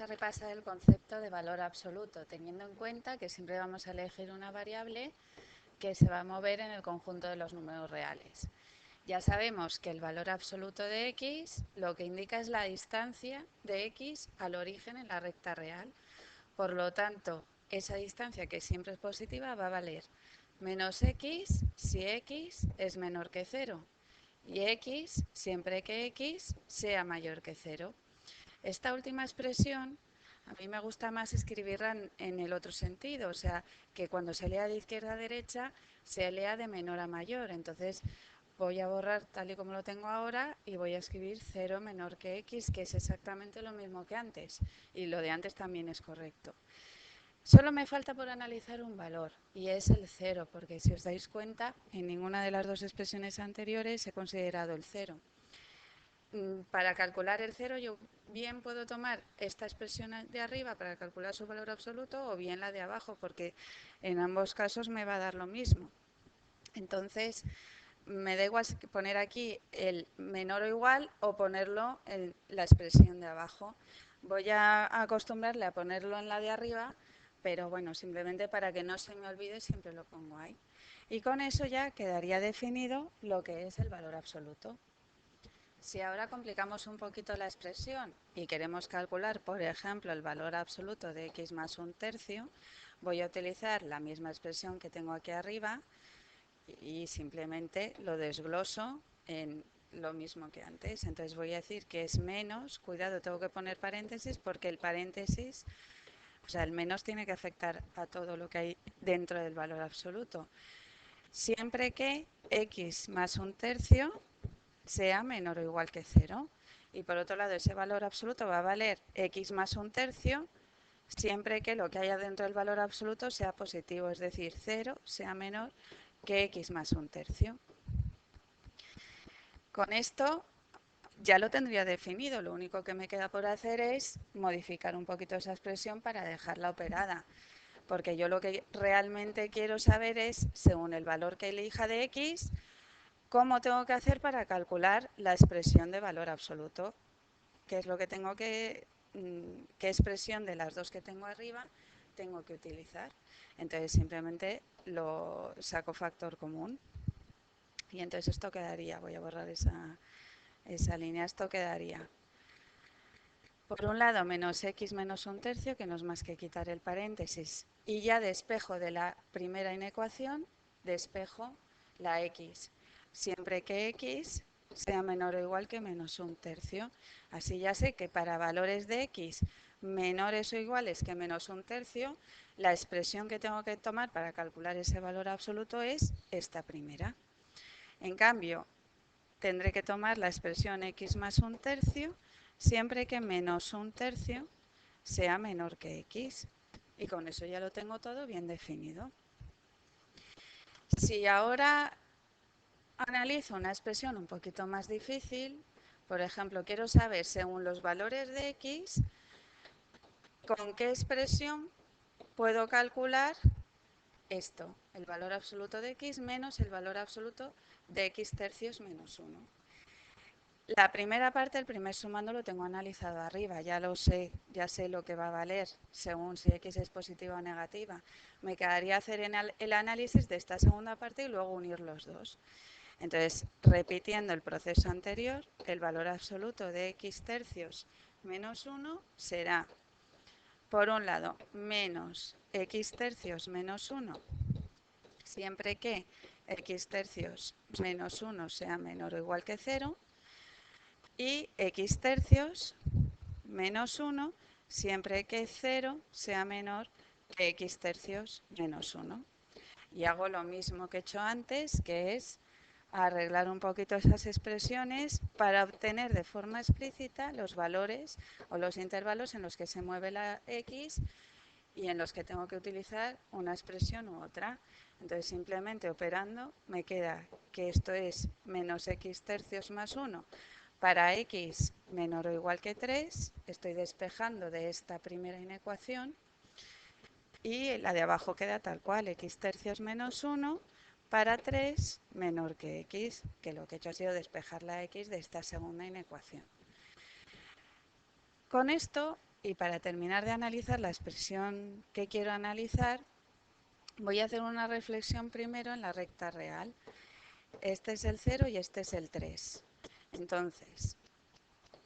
A repasar el concepto de valor absoluto, teniendo en cuenta que siempre vamos a elegir una variable que se va a mover en el conjunto de los números reales. Ya sabemos que el valor absoluto de x lo que indica es la distancia de x al origen en la recta real. Por lo tanto, esa distancia, que siempre es positiva, va a valer menos x si x es menor que 0 y x siempre que x sea mayor que 0. Esta última expresión a mí me gusta más escribirla en el otro sentido, o sea, que cuando se lea de izquierda a derecha se lea de menor a mayor. Entonces voy a borrar tal y como lo tengo ahora y voy a escribir 0 menor que x, que es exactamente lo mismo que antes, y lo de antes también es correcto. Solo me falta por analizar un valor, y es el 0, porque si os dais cuenta, en ninguna de las dos expresiones anteriores he considerado el 0. Para calcular el 0 yo bien puedo tomar esta expresión de arriba para calcular su valor absoluto o bien la de abajo, porque en ambos casos me va a dar lo mismo. Entonces me da igual poner aquí el menor o igual o ponerlo en la expresión de abajo. Voy a acostumbrarle a ponerlo en la de arriba, pero bueno, simplemente para que no se me olvide siempre lo pongo ahí. Y con eso ya quedaría definido lo que es el valor absoluto. Si ahora complicamos un poquito la expresión y queremos calcular, por ejemplo, el valor absoluto de x más un tercio, voy a utilizar la misma expresión que tengo aquí arriba y simplemente lo desgloso en lo mismo que antes. Entonces voy a decir que es menos, cuidado, tengo que poner paréntesis porque el paréntesis, o sea, el menos tiene que afectar a todo lo que hay dentro del valor absoluto. Siempre que x más un tercio sea menor o igual que 0. Y por otro lado, ese valor absoluto va a valer x más un tercio siempre que lo que haya dentro del valor absoluto sea positivo, es decir, 0 sea menor que x más un tercio. Con esto ya lo tendría definido, lo único que me queda por hacer es modificar un poquito esa expresión para dejarla operada, porque yo lo que realmente quiero saber es, según el valor que elija de x, cómo tengo que hacer para calcular la expresión de valor absoluto, que es lo que tengo qué expresión de las dos que tengo arriba tengo que utilizar. Entonces simplemente lo saco factor común y entonces esto quedaría, voy a borrar esa línea, esto quedaría por un lado menos x menos un tercio, que no es más que quitar el paréntesis, y ya despejo de la primera inecuación, despejo la x, siempre que x sea menor o igual que menos un tercio. Así ya sé que para valores de x menores o iguales que menos un tercio, la expresión que tengo que tomar para calcular ese valor absoluto es esta primera. En cambio, tendré que tomar la expresión x más un tercio siempre que menos un tercio sea menor que x. Y con eso ya lo tengo todo bien definido. Si ahora analizo una expresión un poquito más difícil, por ejemplo, quiero saber según los valores de x, con qué expresión puedo calcular esto, el valor absoluto de x menos el valor absoluto de x tercios menos 1. La primera parte, el primer sumando, lo tengo analizado arriba, ya lo sé, ya sé lo que va a valer según si x es positiva o negativa. Me quedaría hacer el análisis de esta segunda parte y luego unir los dos. Entonces, repitiendo el proceso anterior, el valor absoluto de x tercios menos 1 será, por un lado, menos x tercios menos 1, siempre que x tercios menos 1 sea menor o igual que 0, y x tercios menos 1 siempre que 0 sea menor que x tercios menos 1. Y hago lo mismo que he hecho antes, que es arreglar un poquito esas expresiones para obtener de forma explícita los valores o los intervalos en los que se mueve la x y en los que tengo que utilizar una expresión u otra. Entonces, simplemente operando, me queda que esto es menos x tercios más 1 para x menor o igual que 3, estoy despejando de esta primera inecuación y la de abajo queda tal cual, x tercios menos 1 para 3 menor que x, que lo que he hecho ha sido despejar la x de esta segunda inecuación. Con esto Y para terminar de analizar la expresión que quiero analizar, voy a hacer una reflexión primero en la recta real. Este es el 0 y este es el 3. Entonces,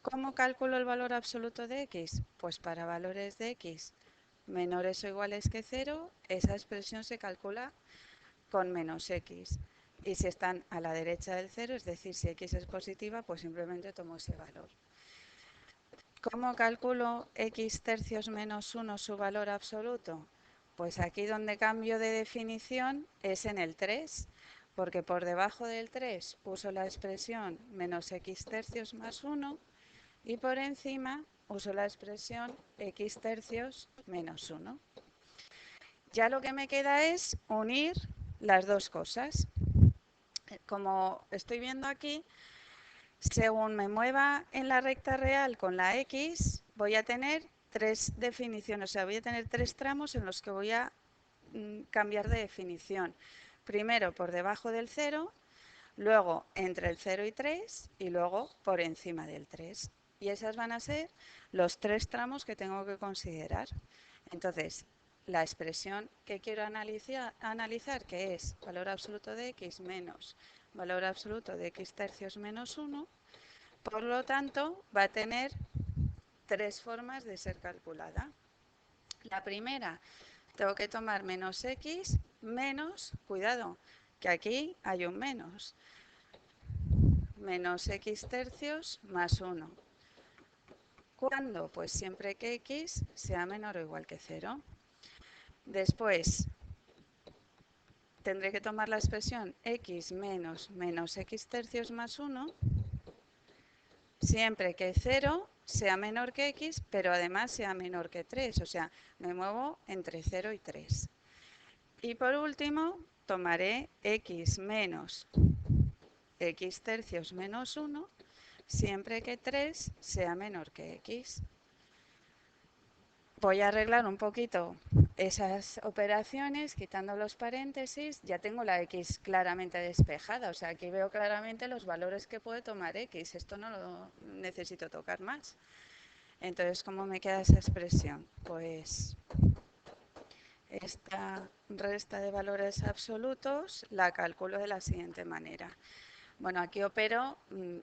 ¿cómo calculo el valor absoluto de x? Pues para valores de x menores o iguales que 0, esa expresión se calcula con menos x. Y si están a la derecha del 0, es decir, si x es positiva, pues simplemente tomo ese valor. ¿Cómo calculo x tercios menos 1 su valor absoluto? Pues aquí donde cambio de definición es en el 3, porque por debajo del 3 uso la expresión menos x tercios más 1 y por encima uso la expresión x tercios menos 1. Ya lo que me queda es unir las dos cosas. Como estoy viendo aquí, según me mueva en la recta real con la x, voy a tener tres definiciones, o sea, voy a tener tres tramos en los que voy a cambiar de definición. Primero por debajo del 0, luego entre el 0 y 3 y luego por encima del 3. Y esas van a ser los tres tramos que tengo que considerar. Entonces, la expresión que quiero analizar, que es valor absoluto de x menos valor absoluto de x tercios menos 1, por lo tanto, va a tener tres formas de ser calculada. La primera, tengo que tomar menos x menos, cuidado, que aquí hay un menos, menos x tercios más 1. ¿Cuándo? Pues siempre que x sea menor o igual que 0. Después, tendré que tomar la expresión x menos x tercios más 1, siempre que 0 sea menor que x, pero además sea menor que 3, o sea, me muevo entre 0 y 3. Y por último, tomaré x menos x tercios menos 1, siempre que 3 sea menor que x. Voy a arreglar un poquito esas operaciones, quitando los paréntesis. Ya tengo la x claramente despejada, o sea, aquí veo claramente los valores que puede tomar x. Esto no lo necesito tocar más. Entonces, ¿cómo me queda esa expresión? Pues esta resta de valores absolutos la calculo de la siguiente manera. Bueno, aquí opero,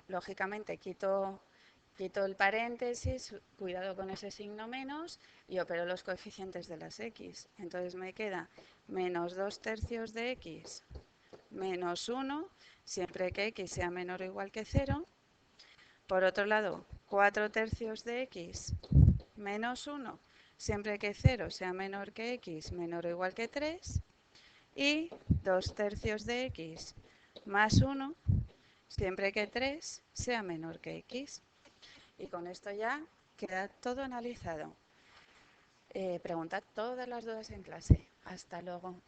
lógicamente quito el paréntesis, cuidado con ese signo menos, y opero los coeficientes de las x. Entonces me queda menos 2 tercios de x menos 1, siempre que x sea menor o igual que 0. Por otro lado, 4 tercios de x menos 1, siempre que 0 sea menor que x, menor o igual que 3. Y 2 tercios de x más 1, siempre que 3 sea menor que x. Y con esto ya queda todo analizado. Preguntad todas las dudas en clase. Hasta luego.